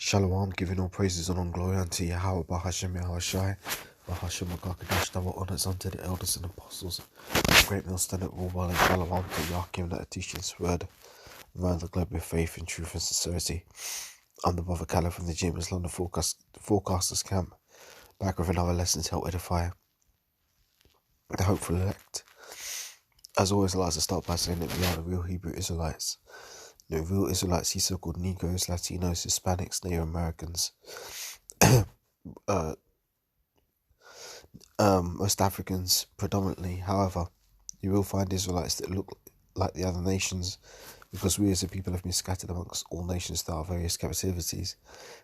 Shalom, giving all praises and all glory unto Yahweh, Bahashem Yahushai, Bahashem Magakadash, double honors unto the elders and apostles. Great millstone at Rubal and Shalom to Yah, giving that teaching his word around the globe with faith and truth and sincerity. I'm the brother Caleb from the James London Forecasters Camp, back with another lesson to help edify the hopeful elect. As always, I like to start by saying that we are the real Hebrew Israelites. The real Israelites, he so-called Negroes, Latinos, Hispanics, Native Americans, West Africans predominantly. However, you will find Israelites that look like the other nations, because we as a people have been scattered amongst all nations through our various captivities.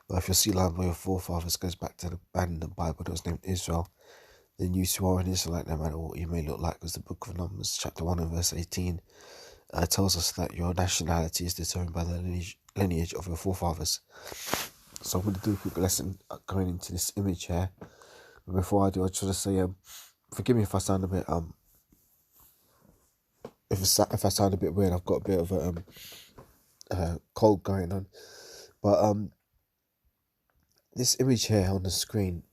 But if your sea line by your forefathers goes back to the man in the Bible that was named Israel, then you too are an Israelite, no matter what you may look like, because the book of Numbers, chapter 1 and verse 18, tells us that your nationality is determined by the lineage of your forefathers. So I'm going to do a quick lesson going into this image here. But before I do, I just want to say, forgive me if I sound a bit if I sound a bit weird. I've got a bit of a cold going on. But this image here on the screen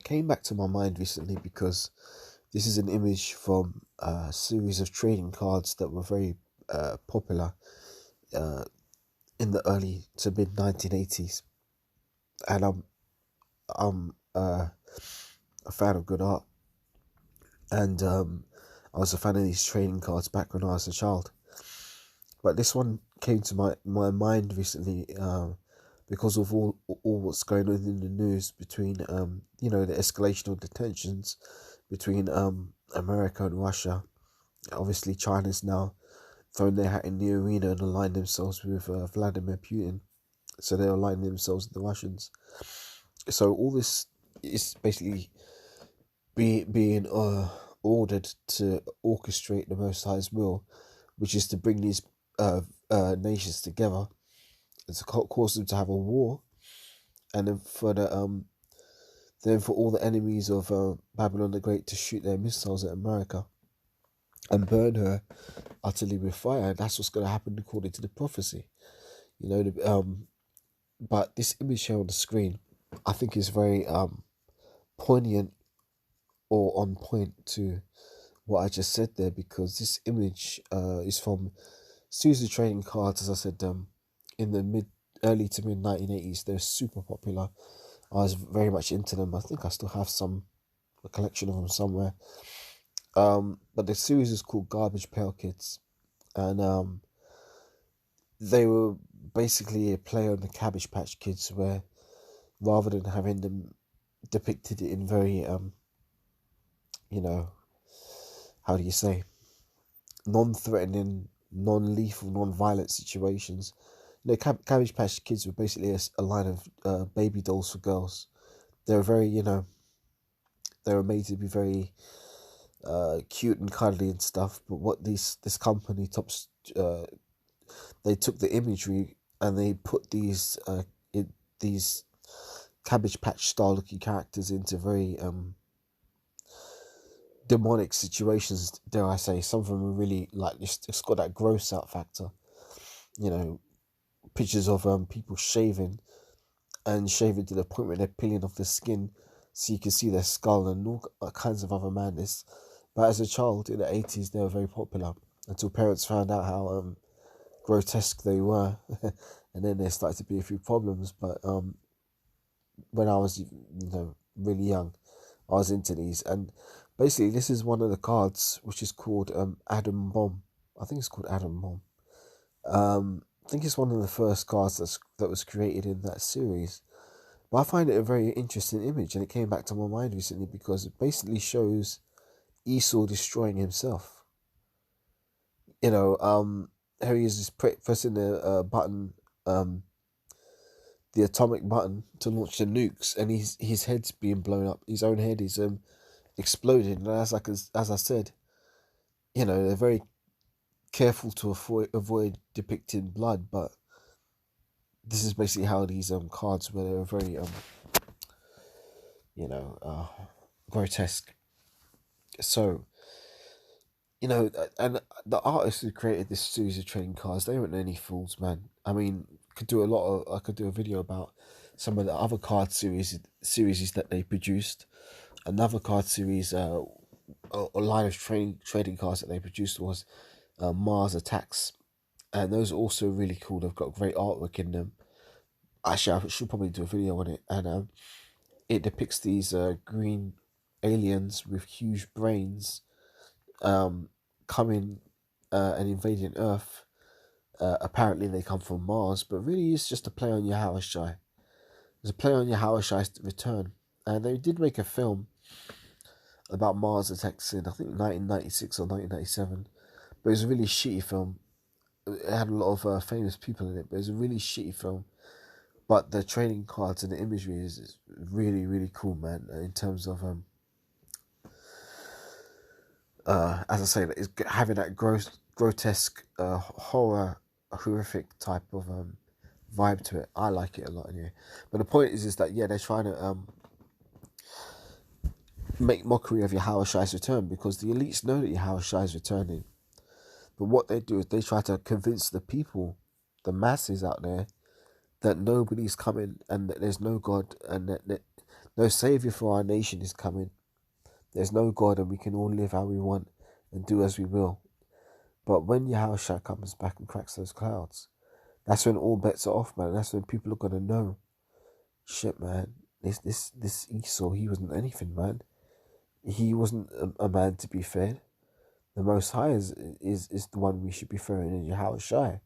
came back to my mind recently, because this is an image from a series of trading cards that were very popular in the early to mid 1980s, and I'm a fan of good art, and I was a fan of these trading cards back when I was a child. But this one came to my mind recently because of all what's going on in the news between the escalation of the tensions between America and Russia. Obviously, China's now thrown their hat in the arena and aligned themselves with Vladimir Putin. So they're aligning themselves with the Russians. So all this is basically being ordered to orchestrate the Most High's will, which is to bring these nations together and to cause them to have a war, and then for all the enemies of Babylon the Great to shoot their missiles at America and burn her utterly with fire. And that's what's going to happen according to the prophecy. But this image here on the screen, I think, is very poignant or on point to what I just said there, because this image is from series of trading cards, as I said, in the early to mid 1980s. They're super popular. I was very much into them. I think I still have a collection of them somewhere. But the series is called Garbage Pail Kids, and they were basically a play on the Cabbage Patch Kids, where rather than having them depicted in very how do you say, non-threatening, non-lethal, non-violent situations. Cabbage Patch Kids were basically a line of baby dolls for girls. They were very, they were made to be very cute and cuddly and stuff. But what this company they took the imagery and they put these Cabbage Patch style looking characters into very demonic situations, dare I say. Some of them are really like it's got that gross out factor. Pictures of people shaving to the point where they're peeling off the skin so you can see their skull and all kinds of other madness. But as a child in the 80s, they were very popular until parents found out how grotesque they were, and then there started to be a few problems. But when I was really young, I was into these, and basically this is one of the cards which is called Adam Bomb. I think it's called Adam Bomb. I think it's one of the first cards that was created in that series. But I find it a very interesting image, and it came back to my mind recently because it basically shows Esau destroying himself. Here he is just pressing the button, the atomic button to launch the nukes, and his head's being blown up. His own head is exploding. And as I said, they're very careful to avoid depicting blood, but this is basically how these cards were. They were very grotesque. So and the artists who created this series of trading cards, they weren't any fools, man. I mean, could do I could do a video about some of the other card series that they produced. Another card series, a line of trading cards that they produced was Mars Attacks, and those are also really cool. They've got great artwork in them. Actually, I should probably do a video on it, and it depicts these green aliens with huge brains coming and invading Earth. Apparently they come from Mars, but really it's just a play on Yahushai. It's a play on Yahushai's return. And they did make a film about Mars Attacks in, I think, 1996 or 1997. But it was a really shitty film. It had a lot of famous people in it, but it was a really shitty film. But the trading cards and the imagery is really, really cool, man, in terms of, as I say, it's having that grotesque, horrific type of vibe to it. I like it a lot anyway. But the point is that, yeah, they're trying to make mockery of Yahushai's return, because the elites know that Yahushai is returning. But what they do is they try to convince the people, the masses out there, that nobody's coming and that there's no God and that no Savior for our nation is coming. There's no God and we can all live how we want and do as we will. But when Yahushua comes back and cracks those clouds, that's when all bets are off, man. That's when people are going to know, shit, man, this Esau, he wasn't anything, man. He wasn't a man to be fed. The Most High is the one we should be fearing in Yahushua,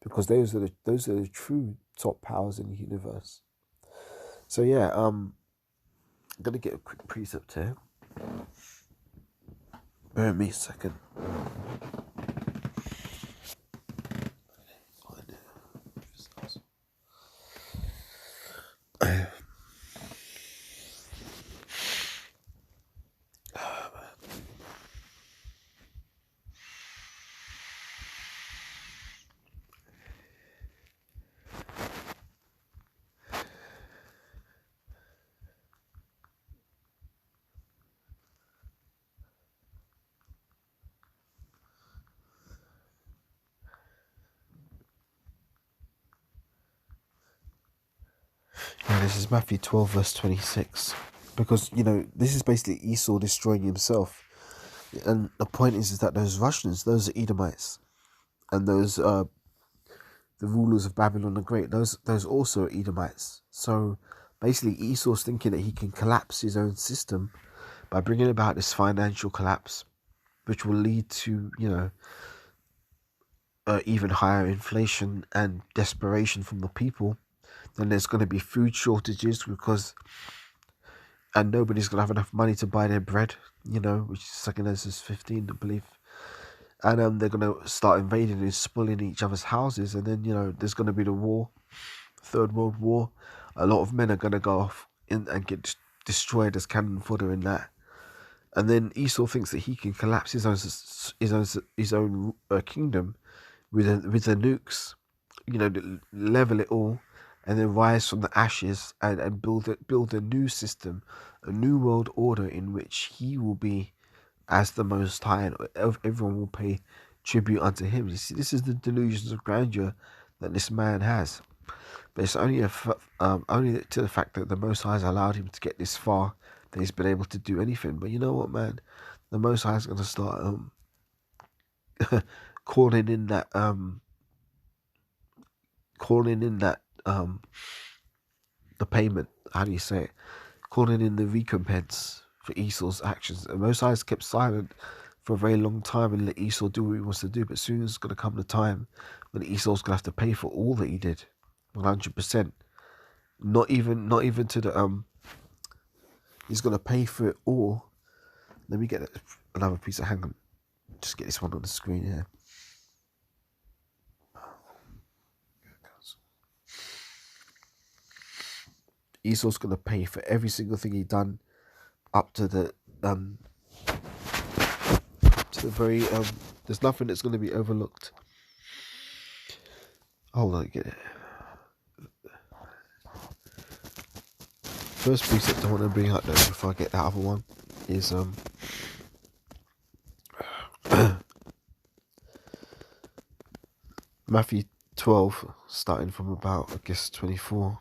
because those are the true top powers in the universe. So yeah, I'm gonna get a quick precept here. Bear with me a second. Yeah, this is Matthew 12 verse 26, because this is basically Esau destroying himself, and the point is that those Russians, those are Edomites, and those the rulers of Babylon the Great, those also are Edomites. So basically Esau's thinking that he can collapse his own system by bringing about this financial collapse, which will lead to even higher inflation and desperation from the people. Then there's going to be food shortages and nobody's going to have enough money to buy their bread, which is 2 Ezra 15, I believe. And they're going to start invading and spoiling each other's houses. And then, there's going to be the war, Third World War. A lot of men are going to go off and get destroyed as cannon fodder in that. And then Esau thinks that he can collapse his own kingdom with the nukes, level it all, and then rise from the ashes and build a new system, a new world order in which he will be as the Most High, and everyone will pay tribute unto him. You see, this is the delusions of grandeur that this man has. But it's only only to the fact that the Most High has allowed him to get this far, that he's been able to do anything. But you know what, man? The Most High is going to start calling in that the payment. How do you say it? Calling in the recompense for Esau's actions. And Most High has kept silent for a very long time and let Esau do what he wants to do. But soon is going to come the time when Esau's going to have to pay for all that he did, 100%. Not even to the He's going to pay for it all. Let me get another piece of, hang on. Just get this one on the screen here. Esau's going to pay for every single thing he done up to the very there's nothing that's going to be overlooked. Hold on, get it. First precept I want to bring up though before I get that other one is Matthew 12, starting from about, I guess, 24.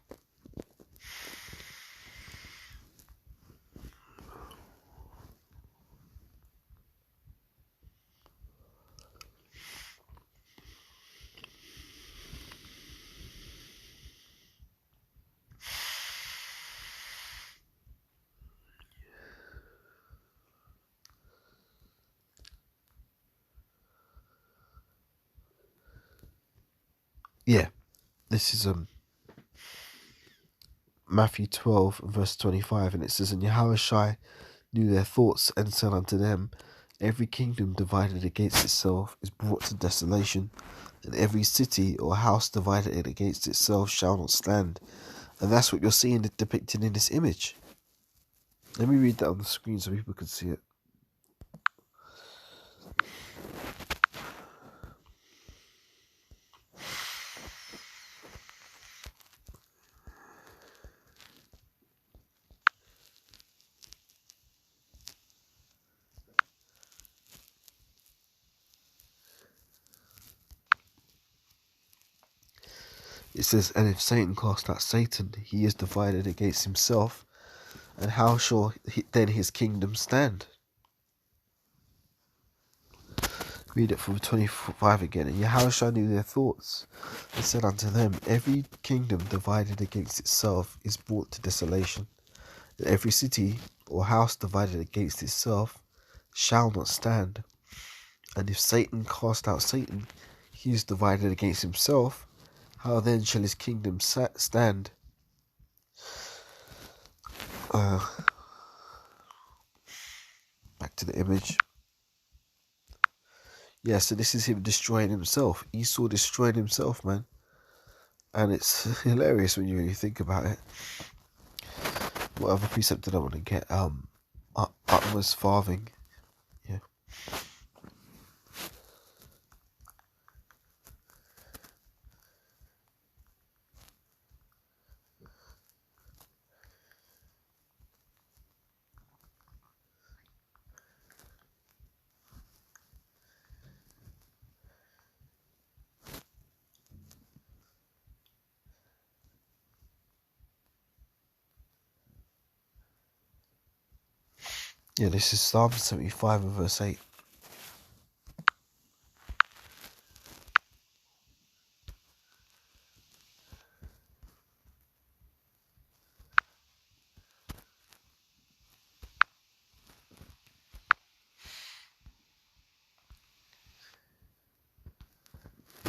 Yeah, this is Matthew 12, verse 25, and it says, And Yahushua knew their thoughts, and said unto them, Every kingdom divided against itself is brought to desolation, and every city or house divided against itself shall not stand. And that's what you're seeing depicted in this image. Let me read that on the screen so people can see it. It says, And if Satan cast out Satan, he is divided against himself, and how shall then his kingdom stand? Read it from 25 again. And Yahushua knew their thoughts, and said unto them, Every kingdom divided against itself is brought to desolation, and every city or house divided against itself shall not stand. And if Satan cast out Satan, he is divided against himself. How then shall his kingdom stand? Back to the image. Yeah, so this is him destroying himself. Esau destroying himself, man. And it's hilarious when you really think about it. What other precept did I want to get? Utmost farthing. Yeah. Yeah, this is Psalm 75 and verse 8.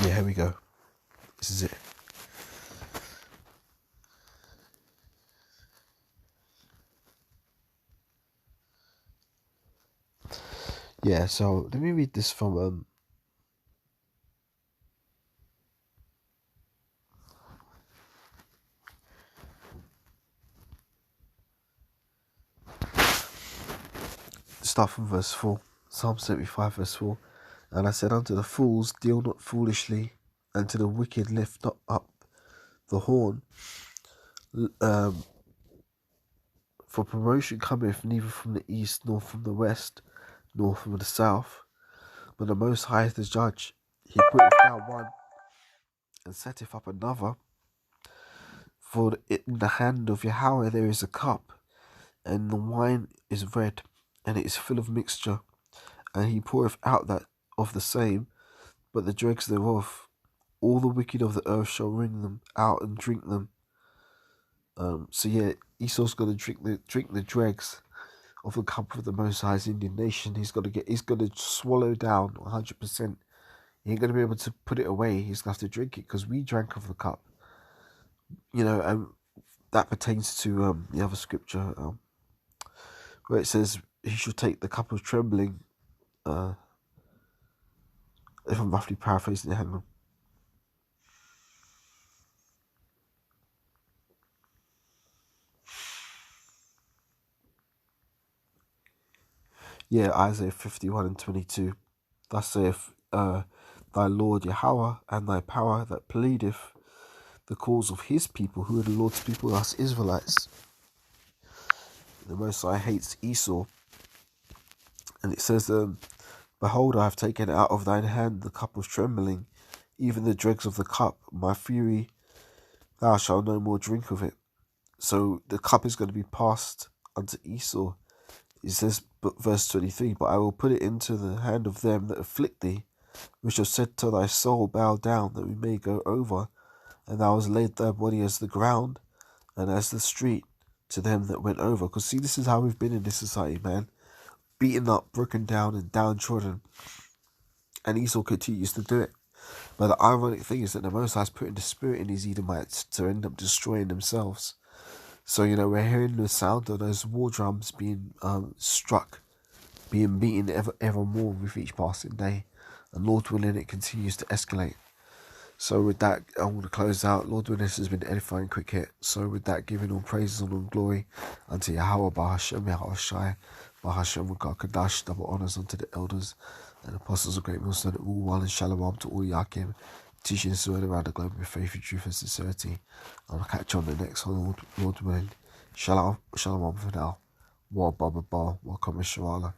Yeah, here we go. This is it. Yeah, so let me read this from start from verse 4. Psalm 75 verse 4. And I said unto the fools, Deal not foolishly, and to the wicked lift not up the horn. For promotion cometh neither from the east, nor from the west, nor from the south, but the Most High is the judge. He putteth down one, and setteth up another. For in the hand of Yahweh there is a cup, and the wine is red, and it is full of mixture. And he poureth out that of the same, but the dregs thereof. All the wicked of the earth shall wring them out and drink them. So yeah, Esau's gonna drink the dregs of the cup of the Most High's indignation. He's gonna swallow down 100%. He ain't gonna be able to put it away. He's gonna have to drink it because we drank of the cup. You know, that pertains to the other scripture where it says he should take the cup of trembling. If I'm roughly paraphrasing it, hang on. Yeah, Isaiah 51 and 22. Thus saith thy Lord Yahweh, and thy power that pleadeth the cause of his people. Who are the Lord's people? Us Israelites. The Most High hates Esau. And it says, Behold, I have taken out of thine hand the cup of trembling. even the dregs of the cup, my fury, thou shalt no more drink of it. So the cup is going to be passed unto Esau. It says, verse 23, but I will put it into the hand of them that afflict thee, which have said to thy soul, bow down, that we may go over. And thou hast laid thy body as the ground, and as the street, to them that went over. Because see, this is how we've been in this society, man. Beaten up, broken down, and downtrodden. And Esau continues to do it. But the ironic thing is that the Most High is putting the spirit in these Edomites to end up destroying themselves. So, we're hearing the sound of those war drums being struck, being beaten ever more with each passing day. And Lord willing, it continues to escalate. So with that, I want to close out. Lord willing, this has been edifying quick hit. So with that, giving all praises and all glory unto Yahweh, Bahashem, Yahweh Shai, Bahashem, with God Kadash, double honors unto the elders and apostles of great millstone, all one and shalom to all Yakim, teaching us all around the globe with faith, truth, and sincerity. I'll catch you on the next one, Lord willing. Shalom for now. War Baba Bar, welcome Shalom.